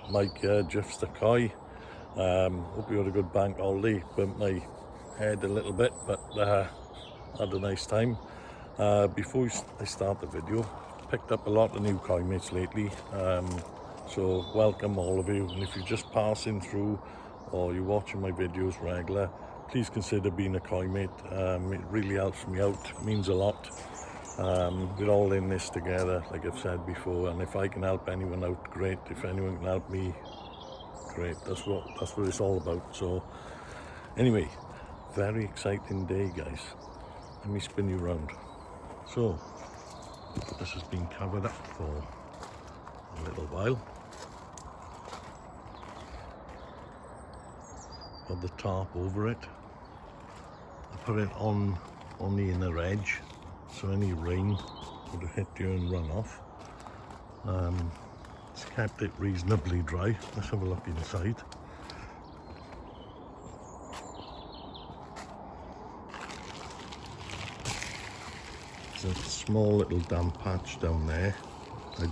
Mike here, just a koi. Hope you had a good bank holiday. Burnt my head a little bit, but had a nice time. Before I start the video, picked up a lot of new koi mates lately. So welcome all of you, and if you're just passing through or you're watching my videos regular, please consider being a koi mate. It really helps me out, means a lot. We're all in this together, like I've said before, and if I can help anyone out, great. If anyone can help me, great. That's what it's all about. So anyway, very exciting day, guys. Let me spin you around. So this has been covered up for a little while. Got the tarp over it. I put it on the inner edge, so any rain would have hit you and run off. It's kept it reasonably dry. Let's have a look inside. There's a small little damp patch down there. I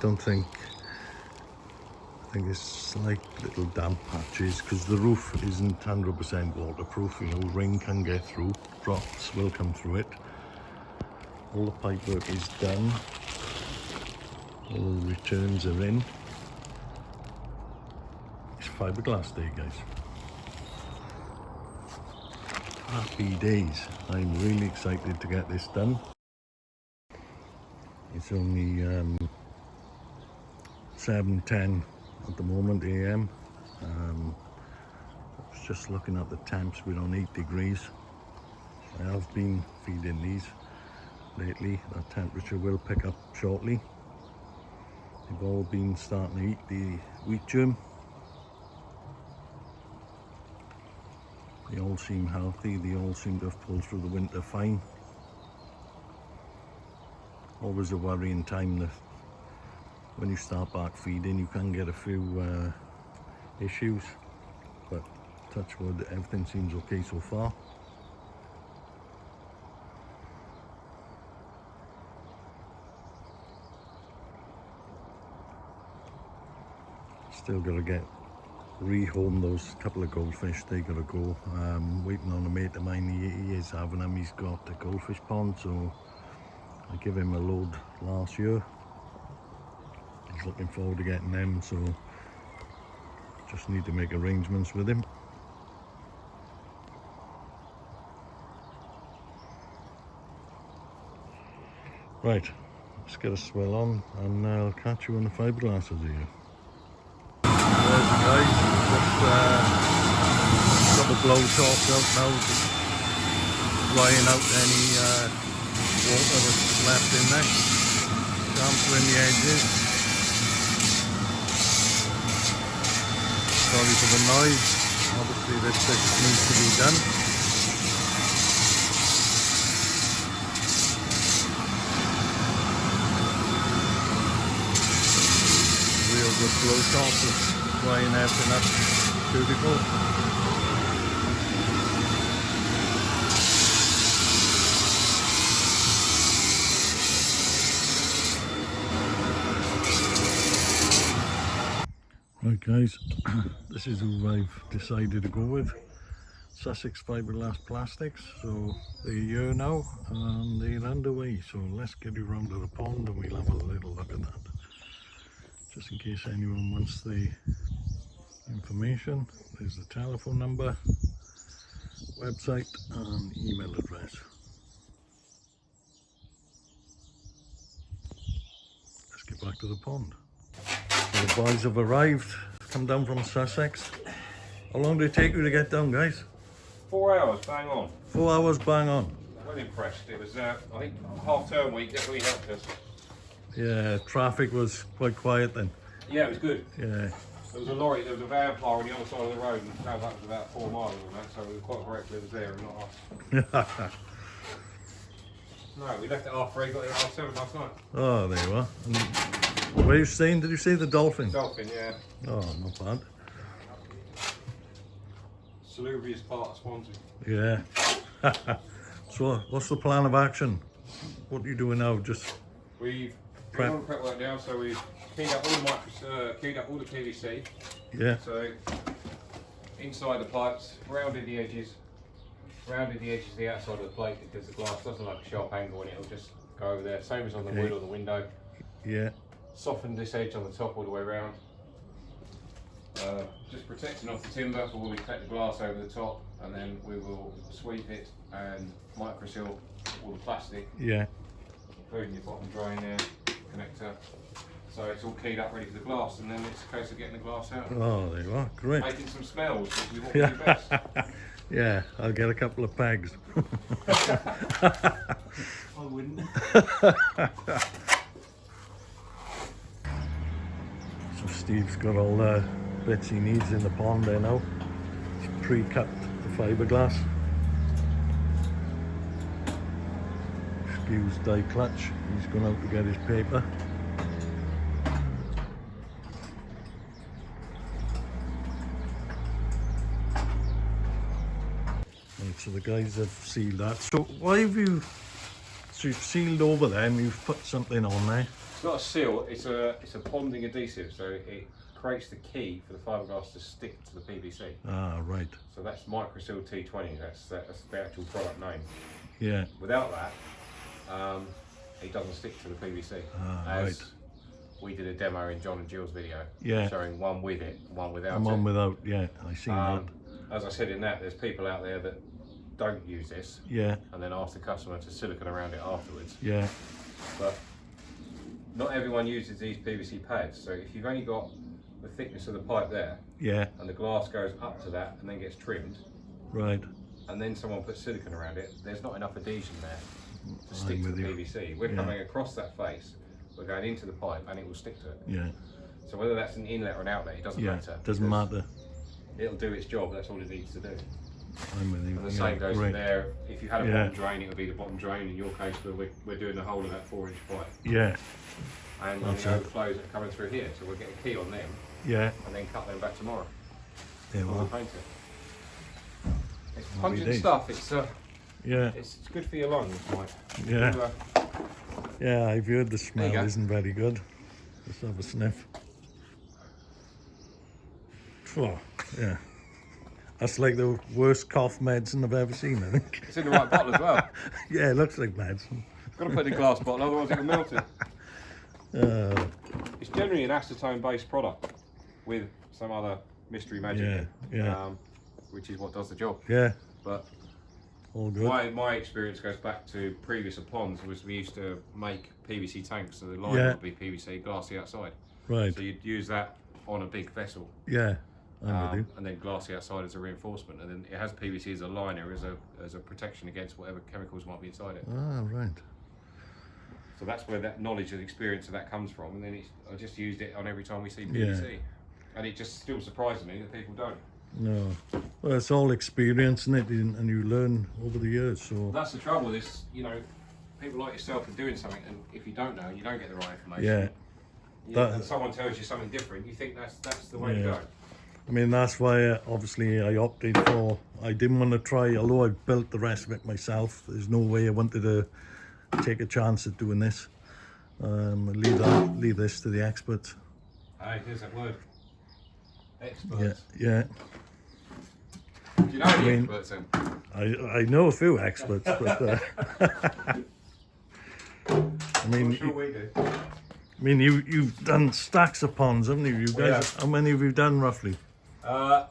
think it's slight little damp patches because the roof isn't 100% waterproof. You know, rain can get through, drops will come through it. All the pipe work is done. All the returns are in. It's fiberglass day, guys. Happy days. I'm really excited to get this done. It's only 7:10 at the moment AM. I was just looking at the temps. We're on 8 degrees. I have been feeding these lately. That temperature will pick up shortly. They've all been starting to eat the wheat germ. They all seem healthy. They all seem to have pulled through the winter fine. Always a worrying time that when you start back feeding you can get a few issues, but touch wood, everything seems okay so far. Still gotta rehome those couple of goldfish. They gotta go. Waiting on a mate of mine. He is having them. He's got a goldfish pond, so I gave him a load last year. He's looking forward to getting them, so just need to make arrangements with him. Right, let's get a swell on and I'll catch you when the fiberglass is here. There's the guys, just got the blow torch out now, just drying out any water that's left in there, dampening the edges. Sorry for the noise, obviously this bit needs to be done. Real good blow torch, just drying everything up, beautiful. Right guys, this is who I've decided to go with. Sussex Fiberglass Plastics. So they're here now and they're underway. So let's get you round to the pond and we'll have a little look at that. Just in case anyone wants the information, there's the telephone number, website and email address. Let's get back to the pond. The boys have arrived, come down from Sussex. How long did it take you to get down, guys? 4 hours, bang on. 4 hours, bang on. Well impressed. It was, I think, half-term week. That really helped us. Yeah, traffic was quite quiet then. Yeah, it was good. Yeah. There was a lorry, there was a van plough on the other side of the road, and that was about 4 miles on that, so we were quite grateful it was there and not us. No, we left at half 3, got it at half 7 last night. Oh, there you are. And where are you staying? Did you say the Dolphin? Dolphin, yeah. Oh, not bad. Salubrious part of Swansea. Yeah. So, what's the plan of action? What are you doing now? Just We've prep. done prep work now, so we've keyed up all the keyed up all the PVC. Yeah. So inside the pipes, rounded the edges of the outside of the plate because the glass doesn't like a sharp angle and it'll just go over there. Same as on the wood or the window. Yeah. Soften this edge on the top all the way around. Just protecting off the timber for when we take the glass over the top, and then we will sweep it and microseal all the plastic. Yeah. Including your bottom drain there, connector. So it's all keyed up ready for the glass, and then it's a case of getting the glass out. Oh, there you are. Great. Making some smells, which is what we do best. Yeah, I'll get a couple of pegs. I wouldn't. So Steve's got all the bits he needs in the pond there now. He's pre-cut the fiberglass. Excuse die clutch. He's gone out to get his paper. Right, so the guys have sealed that. So why have you? So you've sealed over there and you've put something on there. It's not a seal, it's a ponding adhesive, so it creates the key for the fiberglass to stick to the PVC. Ah, right. So that's Microseal T20, that's the actual product name. Yeah. Without that, it doesn't stick to the PVC. Ah, right. We did a demo in John and Jill's video, Yeah. showing one with it, one without And it. one without, yeah, I seen that. As I said in that, there's people out there that don't use this Yeah, and then ask the customer to silicone around it afterwards. yeah, But not everyone uses these PVC pads, so if you've only got the thickness of the pipe there yeah, and the glass goes up to that and then gets trimmed, right. and then someone puts silicone around it, there's not enough adhesion there to stick to with the you. PVC. We're Yeah. coming across that face, we're going into the pipe and it will stick to it. Yeah, So whether that's an inlet or an outlet, it doesn't yeah, matter. doesn't because matter. It'll do its job, that's all it needs to do. I'm with you. And the Yeah, same goes great. from there. If you had a Yeah. bottom drain, it would be the bottom drain. In your case, where we're doing the whole of that 4-inch pipe. Yeah, And That's the it. overflows that are coming through here. So we'll get a key on them yeah, and then cut them back tomorrow. there we We'll are. paint it. It's Happy pungent days. stuff. Yeah, It's good for your lungs, Mike. Yeah. You, yeah, I've heard the There smell you go. isn't very good. Let's have a sniff. Oh, yeah. That's like the worst cough medicine I've ever seen, I think. it's in the right bottle as well. Yeah, it looks like medicine. Got to put it in a glass bottle, otherwise it'll melt it. Uh, It's generally an acetone-based product with some other mystery magic in, yeah. which is what does the job. yeah, But all good. my experience goes back to previous ponds. Was we used to make PVC tanks, so the line Yeah. would be PVC, glassy outside. Right, So you'd use that on a big vessel, yeah, I'm with you. and then glassy outside as a reinforcement, and then it has PVC as a liner, as a protection against whatever chemicals might be inside it. Ah, right. So that's where that knowledge and experience of that comes from, and then I just used it on every time we see PVC, and it just still surprises me that people don't. No, well, it's all experience, isn't it? And you learn over the years. So That's the trouble. Is people like yourself are doing something, and if you don't know and you don't get the right information, yeah, and someone tells you something different, you think that's the way to Yeah. go. I mean that's why obviously I opted for. I didn't want to try, although I built the rest of it myself. There's no way I wanted to take a chance at doing this. Leave this to the experts. Hey, there's that word. Experts. Yeah, yeah. Do you know any mean- experts then? I know a few experts, but I mean, I'm sure we do. I mean, you've done stacks of ponds, haven't you? You We guys, have. how many have you done roughly? Well,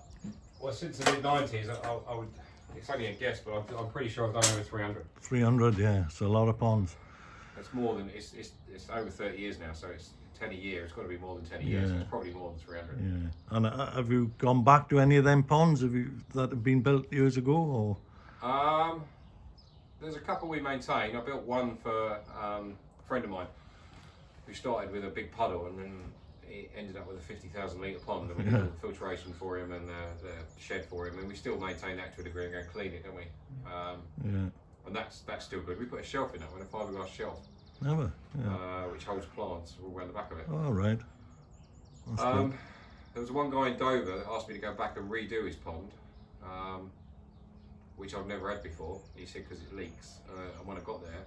since the mid-90s, I would. It's only a guess, but I'm pretty sure I've done over 300. 300, yeah. It's a lot of ponds. It's more than it's over 30 years now, so it's 10 a year. It's got to be more than 10 a year, so Yeah. it's probably more than 300. Yeah. And have you gone back to any of them ponds? That have been built years ago, or? There's a couple we maintain. I built one for a friend of mine who started with a big puddle and then it ended up with a 50,000 litre pond, and we did all the filtration for him and the shed for him, and we still maintain that to a degree and go clean it, don't we? Yeah. And that's still good. We put a shelf in that one, a fiberglass shelf, Never. Yeah. which holds plants all around the back of it. All right. That's good. There was one guy in Dover that asked me to go back and redo his pond, which I've never had before. He said because it leaks. And when I got there,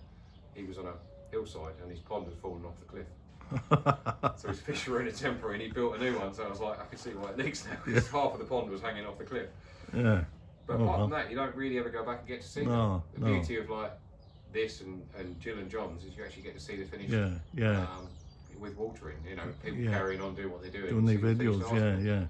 he was on a hillside and his pond had fallen off the cliff. So his fish were in a temporary and he built a new one, so I was like, I can see why it leaks now, because half of the pond was hanging off the cliff. Yeah. But apart from that, you don't really ever go back and get to see them. The beauty of like this and Jill and John's is you actually get to see the finished with watering, you know, people carrying on doing what they're doing. Doing their videos,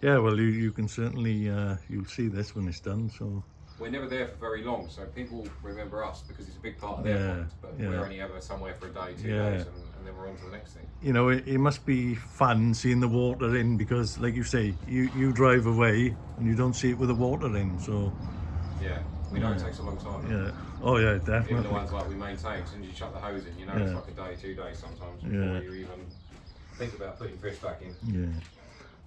yeah, well, you can certainly, you'll see this when it's done, so. We're never there for very long, so people remember us because it's a big part of their pond, but we're only ever somewhere for a day, 2 days, and then we're on to the next thing. You know, it must be fun seeing the water in, because like you say, you drive away and you don't see it with the water in, so. Yeah, we know it takes a long time. Yeah, oh yeah, definitely. Even the ones like we maintain, as soon as you shut the hose in, you know it's like a day, 2 days sometimes before you even think about putting fish back in. Yeah.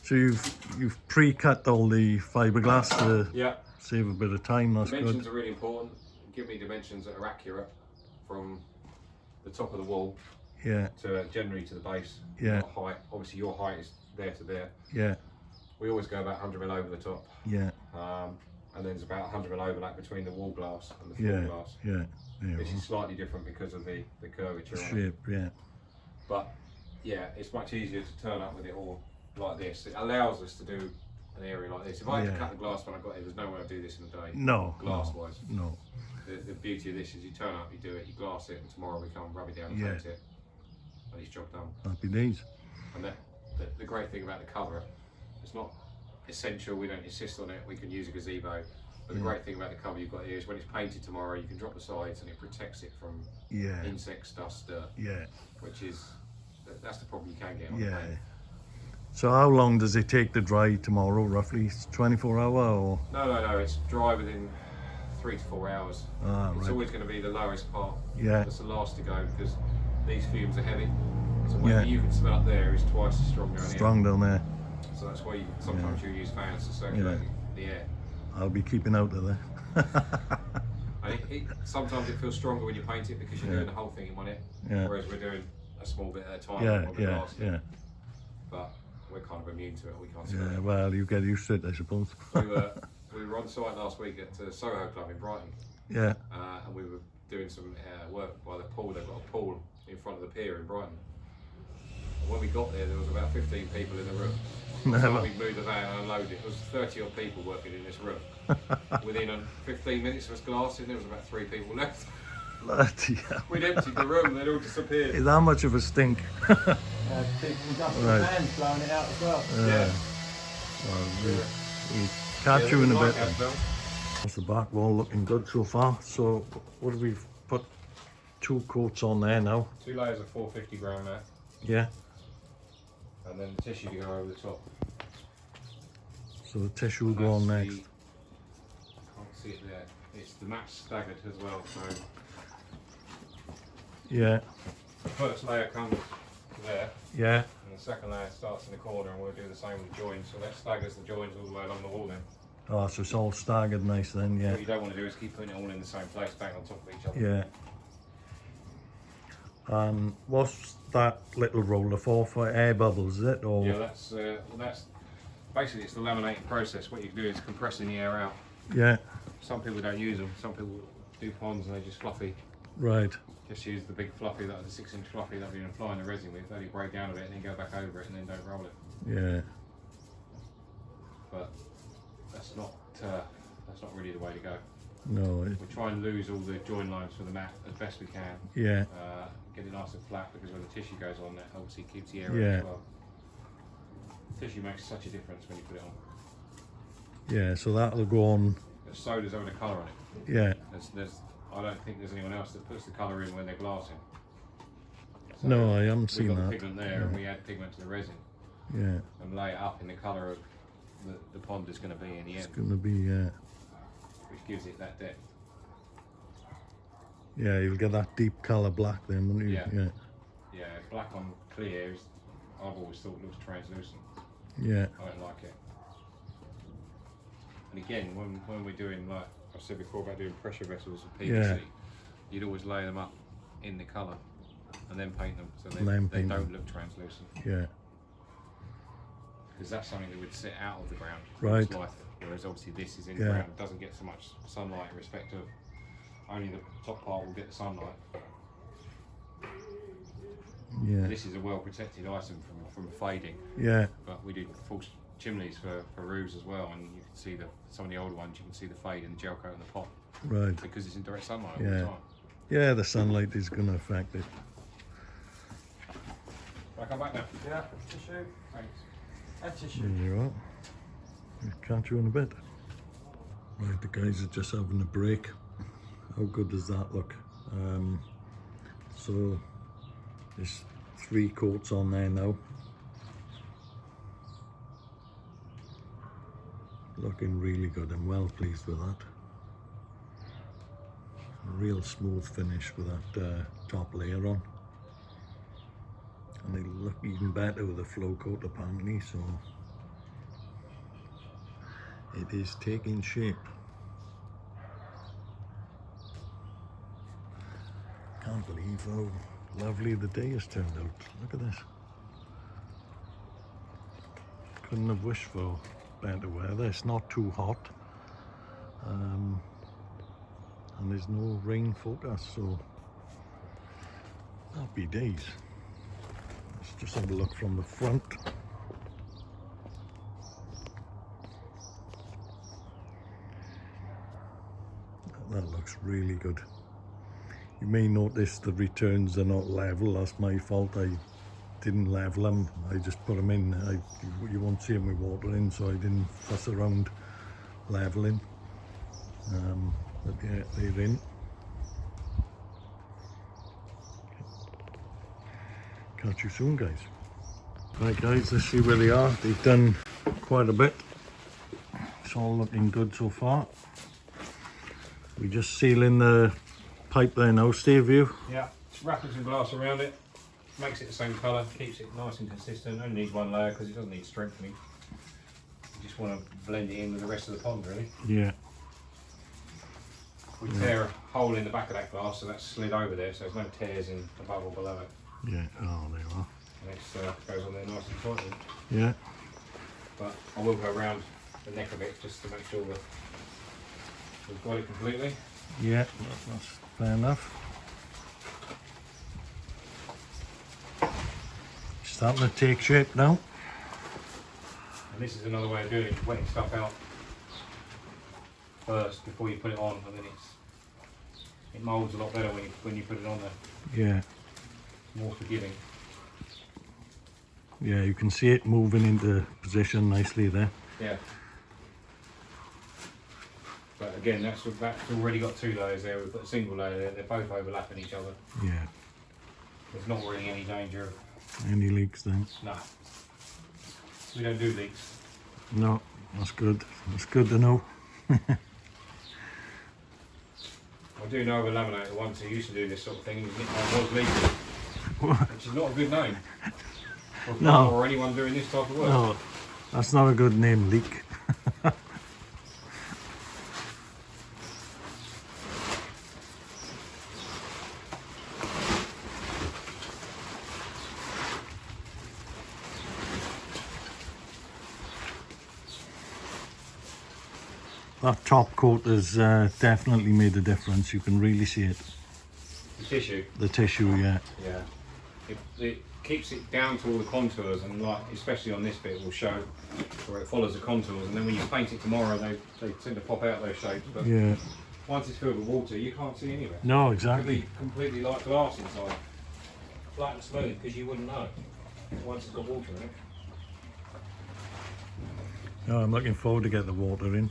So you've pre-cut all the fiberglass to save a bit of time. That's dimensions are really important. Give me dimensions that are accurate from the top of the wall to generally to the base. Your height, obviously your height is there to there. Yeah. We always go about 100 mm over the top. Yeah. And then there's about 100 mm overlap between the wall glass and the floor glass. Yeah. Which is slightly different because of the curvature. The shape, But yeah, it's much easier to turn up with it all like this. It allows us to do an area like this. If I had to cut the glass when I got here, there's no way I'd do this in a day. No. Glass-wise. No. The beauty of this is you turn up, you do it, you glass it, and tomorrow we come and rub it down and paint it, and it's job done. Happy days. And the great thing about the cover, it's not essential, we don't insist on it, we can use a gazebo, but the great thing about the cover you've got here is when it's painted tomorrow, you can drop the sides and it protects it from insects, dust, dirt, which is, that's the problem you can get on the paint. So how long does it take to dry tomorrow, roughly? 24 hour or? No, it's dry within 3 to 4 hours. It's always going to be the lowest part. That's the last to go because these fumes are heavy. So what you can smell up there is twice as strong down here. Strong down there. So that's why sometimes you use fans to circulate the air. I'll be keeping out of there. Sometimes it feels stronger when you paint it because you're doing the whole thing in one hit, whereas we're doing a small bit at a time on the glass. But we're kind of immune to it. We can't smell it. Well, you get used to it, I suppose. we were on site last week at Soho Club in Brighton. Yeah. And we were doing some work by the pool. They've got a pool in front of the pier in Brighton. And when we got there was about 15 people in the room. So we moved the van and unloaded it. There was 30 odd people working in this room. Within 15 minutes of us glassing, there was about 3 people left. Bloody hell. We'd emptied the room and they'd all disappeared. Is that much of a stink? People fans blowing it out as well. Well, we'll catch you in a bit. That's the back wall looking good so far. So what have we put? 2 coats on there now. 2 layers of 450 gram mat. Yeah. And then the tissue to go over the top. So the tissue will go on next. Can't see it there. It's the mat's staggered as well, so. Yeah. The first layer comes there. Yeah. And the second layer starts in the corner, and we'll do the same with the joins. So that staggers the joins all the way along the wall then. Oh, so it's all staggered nice then, yeah. What you don't want to do is keep putting it all in the same place, bang on top of each other. Yeah. What's that little roller for air bubbles, is it? Or? Yeah, that's basically it's the laminating process. What you do is compressing the air out. Yeah. Some people don't use them. Some people do ponds and they just fluffy. Right. Just use the big fluffy, the 6-inch fluffy that we've been applying the resin with. Only break down a bit and then go back over it and then don't roll it. Yeah. But that's not really the way to go. No. We try and lose all the join lines for the mat as best we can. Yeah. Get it nice and flat because when the tissue goes on, that obviously keeps the air in as well. Tissue makes such a difference when you put it on. Yeah, so that'll go on. So does having a colour on it. Yeah. I don't think there's anyone else that puts the colour in when they're glassing. So no, I haven't seen that. We've got the pigment there and we add pigment to the resin. Yeah. And lay it up in the colour of the pond is going to be in the end. It's going to be, which gives it that depth. Yeah, you'll get that deep colour black then, won't you? Yeah, black on clear, I've always thought it looks translucent. Yeah. I don't like it. And again, when we're doing, like I said before about doing pressure vessels of PVC, you'd always lay them up in the colour and then paint them so they don't look translucent. Yeah. Because that's something that would sit out of the ground. Right. Life, whereas obviously this is in the ground, it doesn't get so much sunlight in respect of only the top part will get the sunlight. Yeah. This is a well protected item from fading. Yeah. But we did false chimneys for roofs as well, and you can see some of the older ones. You can see the fade in the gel coat in the pot. Right. Because it's in direct sunlight all Yeah. the time. Yeah, the sunlight is going to affect it. Can I come back now? Yeah, tissue. Thanks. And tissue. There you are. I'll catch you in a bit. Right, the guys are just having a break. How good does that look? So there's 3 coats on there now. Looking really good. I'm well pleased with that. A real smooth finish with that top layer on. And they look even better with a flow coat apparently, so it is taking shape. Can't believe how lovely the day has turned out. Look at this. Couldn't have wished for better weather. It's not too hot. And there's no rain forecast, so happy days. Let's just have a look from the front. That looks really good. You may notice the returns are not level. That's my fault. I didn't level them. I just put them in. You won't see them with water in, so I didn't fuss around leveling. But yeah, they're in. Catch you soon, guys. Right, guys, let's see where they are. They've done quite a bit. It's all looking good so far. We're just sealing the pipe there now, Steve. You? Yeah, wrapping some glass around it, makes it the same colour, keeps it nice and consistent. Only needs 1 layer because it doesn't need strengthening. You just want to blend it in with the rest of the pond, really. Yeah. We tear a hole in the back of that glass, so that's slid over there, so there's no tears in above or below it. Yeah. Oh, there you are. And it goes on there nice and tightly. Yeah. But I will go around the neck of it just to make sure that we've got it completely. Yeah, that's fair enough. Starting to take shape now. And this is another way of doing it, wetting stuff out first before you put it on, and then it moulds a lot better when you put it on there. Yeah. More forgiving. Yeah, you can see it moving into position nicely there. Yeah. But again, that's already got 2 layers there. We've put a single layer there. They're both overlapping each other. Yeah. There's not really any danger of... Any leaks then? No. We don't do leaks. No, that's good. That's good to know. I do know of a laminator once who used to do this sort of thing, and his nickname was leaking, which is not a good name. No. Or anyone doing this type of work. No, that's not a good name, leak. That top coat has definitely made a difference. You can really see it. The tissue. The tissue, yeah. Yeah. It keeps it down to all the contours, and like especially on this bit, it will show where it follows the contours. And then when you paint it tomorrow, they tend to pop out those shapes. But Yeah. once it's filled with water, you can't see any of it. No, It exactly. could be completely like glass inside, flat and smooth, because you wouldn't know once it's got water in it. No, I'm looking forward to get the water in.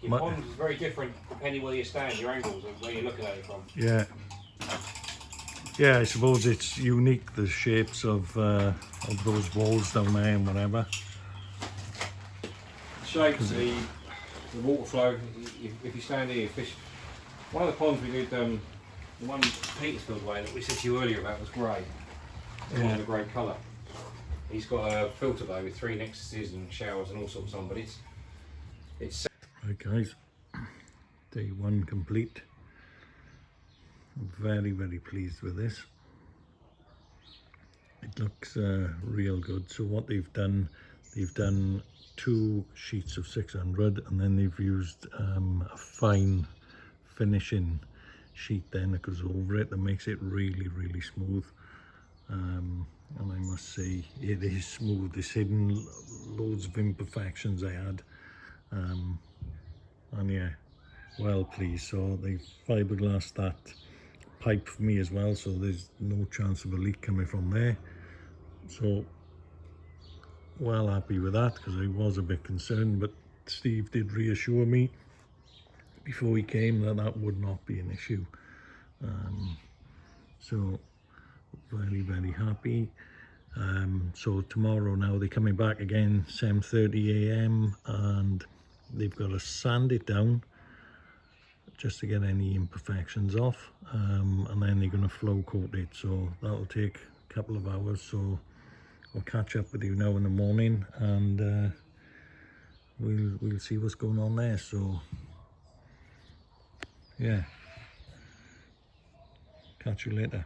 Your pond is very different depending where you stand, your angles and where you're looking at it from. Yeah. Yeah, I suppose it's unique, the shapes of those walls down there and whatever. Shapes, the water flow, if you stand here, you fish. One of the ponds we did, the one Petersfield way that we said to you earlier about was grey. It's one of the grey colour. He's got a filter bay with 3 nexuses and showers and all sorts on, but it's Right guys, day 1 complete. I'm very, very pleased with this. It looks real good. So what they've done 2 sheets of 600, and then they've used a fine finishing sheet then that goes over it that makes it really, really smooth. and I must say it is smooth. It's hidden loads of imperfections I had, and yeah, well pleased. So they fiberglassed that pipe for me as well, so there's no chance of a leak coming from there. So well happy with that, because I was a bit concerned, but Steve did reassure me before he came that that would not be an issue. So very happy. So tomorrow now they're coming back again 7:30 a.m. and they've got to sand it down just to get any imperfections off, and then they're going to flow coat it, so that'll take a couple of hours. So I'll catch up with you now in the morning, and we'll see what's going on there. So yeah, catch you later.